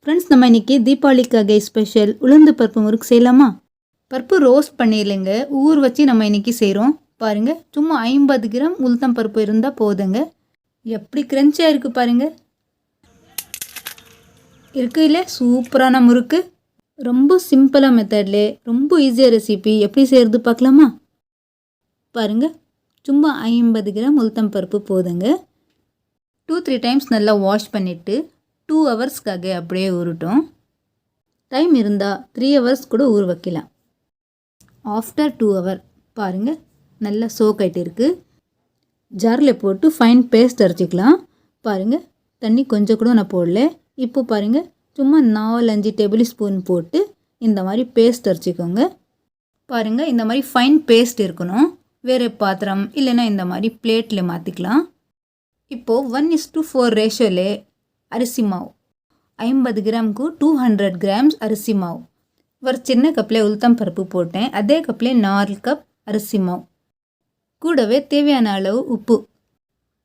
Friends, நம்ம இன்றைக்கி தீபாவளிக்காக special உளுந்து பருப்பு முறுக்கு செய்யலாமா? பருப்பு ரோஸ்ட் பண்ணிடலைங்க, ஊற வச்சு நம்ம இன்றைக்கி செய்கிறோம். பாருங்கள், சும்மா 50 கிராம் உளுத்தம் பருப்பு இருந்தால் போதுங்க. எப்படி கிரன்ச்சியாக இருக்குது பாருங்கள். இருக்குது இல்லை, சூப்பரான முறுக்கு. ரொம்ப சிம்பிளாக மெத்தட்லே ரொம்ப ஈஸியாக ரெசிபி எப்படி செய்கிறது பார்க்கலாமா? பாருங்கள், சும்மா 50 கிராம் உளுத்தம் பருப்பு போதுங்க. 2-3 டைம்ஸ் நல்லா வாஷ் பண்ணிவிட்டு 2 ஹவர்ஸ்க்காக அப்படியே ஊறட்டும். டைம் இருந்தால் 3 ஹவர்ஸ் கூட ஊற வைக்கலாம். ஆஃப்டர் 2 ஹவர் பாருங்கள், நல்லா சோக் ஆகிட்டு இருக்குது. ஜாரில் போட்டு ஃபைன் பேஸ்ட் அரைச்சிக்கலாம். பாருங்கள், தண்ணி கொஞ்சம் கூட நான் போடல. இப்போ பாருங்கள், சும்மா 4-5 டேபிள் ஸ்பூன் போட்டு இந்த மாதிரி பேஸ்ட் அரைச்சிக்கோங்க. பாருங்கள், இந்த மாதிரி ஃபைன் பேஸ்ட் இருக்கணும். வேறு பாத்திரம் இல்லைன்னா இந்த மாதிரி பிளேட்டில் மாற்றிக்கலாம். இப்போது 1:4 ரேஷியோவில் அரிசி மாவு 50 கிராமுக்கு 200 கிராம்ஸ் அரிசி மாவு. ஒரு சின்ன கப்பில் உளுத்தம் பருப்பு போட்டேன், அதே கப்பில் 4 கப் அரிசி மாவு. கூடவே தேவையான அளவு உப்பு,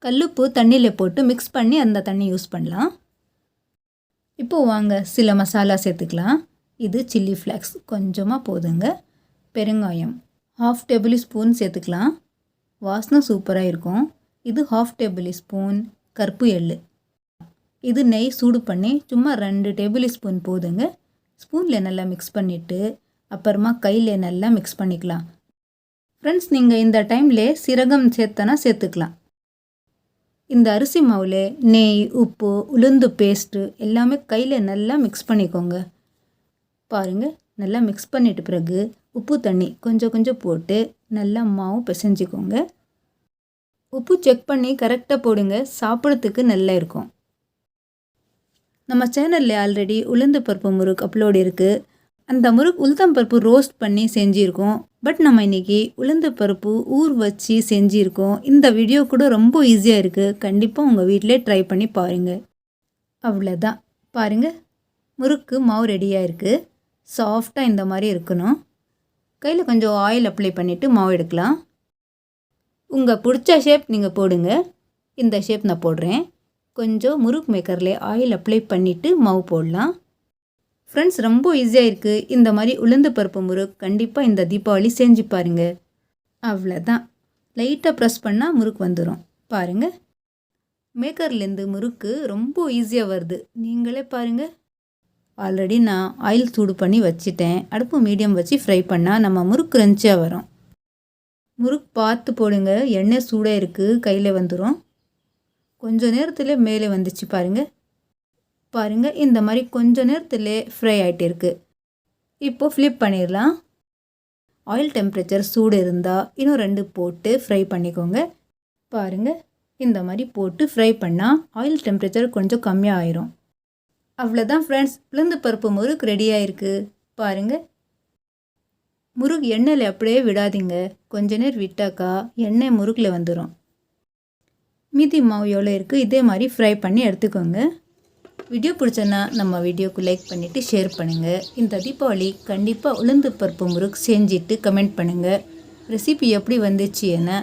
கல்லுப்பு தண்ணியில் போட்டு மிக்ஸ் பண்ணி அந்த தண்ணி யூஸ் பண்ணலாம். இப்போது வாங்க சில மசாலா சேர்த்துக்கலாம். இது சில்லி ஃப்ளேக்ஸ் கொஞ்சமாக போதுங்க. பெருங்காயம் 1/2 டேபிள் ஸ்பூன் சேர்த்துக்கலாம், வாசனை சூப்பராக இருக்கும். இது 1/2 டேபிள் ஸ்பூன் கருப்பு எள்ளு. இது நெய் சூடு பண்ணி சும்மா 2 டேபிள் ஸ்பூன் போதுங்க. ஸ்பூனில் நல்லா மிக்ஸ் பண்ணிவிட்டு அப்புறமா கையில் நல்லா மிக்ஸ் பண்ணிக்கலாம். ஃப்ரெண்ட்ஸ், நீங்கள் இந்த டைமில் சீரகம் சேர்த்தனா சேர்த்துக்கலாம். இந்த அரிசி மாவில் நெய், உப்பு, உளுந்து பேஸ்ட்டு எல்லாமே கையில் நல்லா மிக்ஸ் பண்ணிக்கோங்க. பாருங்கள், நல்லா மிக்ஸ் பண்ணிட்ட பிறகு உப்பு தண்ணி கொஞ்சம் கொஞ்சம் போட்டு நல்லா மாவு பிசைஞ்சிக்கோங்க. உப்பு செக் பண்ணி கரெக்டாக போடுங்க, சாப்பிட்றதுக்கு நல்லா இருக்கும். நம்ம சேனலில் ஆல்ரெடி உளுந்து பருப்பு முறுக்கு அப்லோட் இருக்குது. அந்த முறுக்கு உளுத்தம் பருப்பு ரோஸ்ட் பண்ணி செஞ்சுருக்கோம். பட் நம்ம இன்றைக்கி உளுந்து பருப்பு ஊற வச்சு செஞ்சுருக்கோம். இந்த வீடியோ கூட ரொம்ப ஈஸியாக இருக்குது. கண்டிப்பாக உங்கள் வீட்டிலே ட்ரை பண்ணி பாருங்கள். அவ்வளோதான், பாருங்கள், முறுக்கு மாவு ரெடியாக இருக்குது. சாஃப்டாக இந்த மாதிரி இருக்கணும். கையில் கொஞ்சம் ஆயில் அப்ளை பண்ணிவிட்டு மாவு எடுக்கலாம். உங்கள் பிடிச்ச ஷேப் நீங்கள் போடுங்க. இந்த ஷேப் நான் போடுறேன். கொஞ்சம் முறுக்கு மேக்கரில் ஆயில் அப்ளை பண்ணிவிட்டு மாவு போடலாம். ஃப்ரெண்ட்ஸ், ரொம்ப ஈஸியாக இருக்குது. இந்த மாதிரி உளுந்து பருப்பு முறுக்கு கண்டிப்பாக இந்த தீபாவளி செஞ்சு பாருங்கள். அவ்வளோதான், லைட்டாக ப்ரெஸ் பண்ணால் முறுக்கு வந்துடும். பாருங்கள், மேக்கர்லேருந்து முறுக்கு ரொம்ப ஈஸியாக வருது. நீங்களே பாருங்கள். ஆல்ரெடி நான் ஆயில் சூடு பண்ணி வச்சுட்டேன். அடுப்பு மீடியம் வச்சு ஃப்ரை பண்ணால் நம்ம முறுக்கு கிரன்ச்சியாக வரும். முறுக்கு பார்த்து போடுங்க, எண்ணெய் சூடாக இருக்குது, கையில் வந்துடும். கொஞ்சம் நேரத்தில் மேலே வந்துச்சு பாருங்கள். பாருங்கள், இந்த மாதிரி கொஞ்சம் நேரத்தில் ஃப்ரை ஆகிட்டு இருக்குது. இப்போது ஃப்ளிப் பண்ணிடலாம். ஆயில் டெம்பரேச்சர் சூடு இருந்தால் இன்னும் 2 போட்டு ஃப்ரை பண்ணிக்கோங்க. பாருங்கள், இந்த மாதிரி போட்டு ஃப்ரை பண்ணால் ஆயில் டெம்பரேச்சர் கொஞ்சம் கம்மியாக ஆயிரும். அவ்வளோதான் ஃப்ரெண்ட்ஸ், உளுந்து பருப்பு முறுக்கு ரெடியாக இருக்குது. பாருங்கள், முறுக்கு எண்ணெயில் அப்படியே விடாதீங்க. கொஞ்ச நேரம் விட்டாக்கா எண்ணெய் முறுக்கில் வந்துடும். மீதி மாவு எவ்வளோ இருக்குது, இதே மாதிரி ஃப்ரை பண்ணி எடுத்துக்கோங்க. வீடியோ பிடிச்சனா நம்ம வீடியோக்கு லைக் பண்ணிவிட்டு ஷேர் பண்ணுங்கள். இந்த தீபாவளி கண்டிப்பாக உளுந்து பருப்பு முறுக்கு செஞ்சுட்டு கமெண்ட் பண்ணுங்கள். ரெசிபி எப்படி வந்துச்சு என.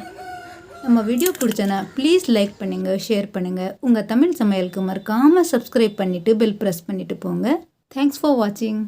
நம்ம வீடியோ பிடிச்சனா ப்ளீஸ் லைக் பண்ணுங்கள், ஷேர் பண்ணுங்கள். உங்கள் தமிழ் சமையலுக்கு மறக்காமல் சப்ஸ்கிரைப் பண்ணிவிட்டு பெல் ப்ரெஸ் பண்ணிவிட்டு போங்க. தேங்க்ஸ் ஃபார் வாட்சிங்.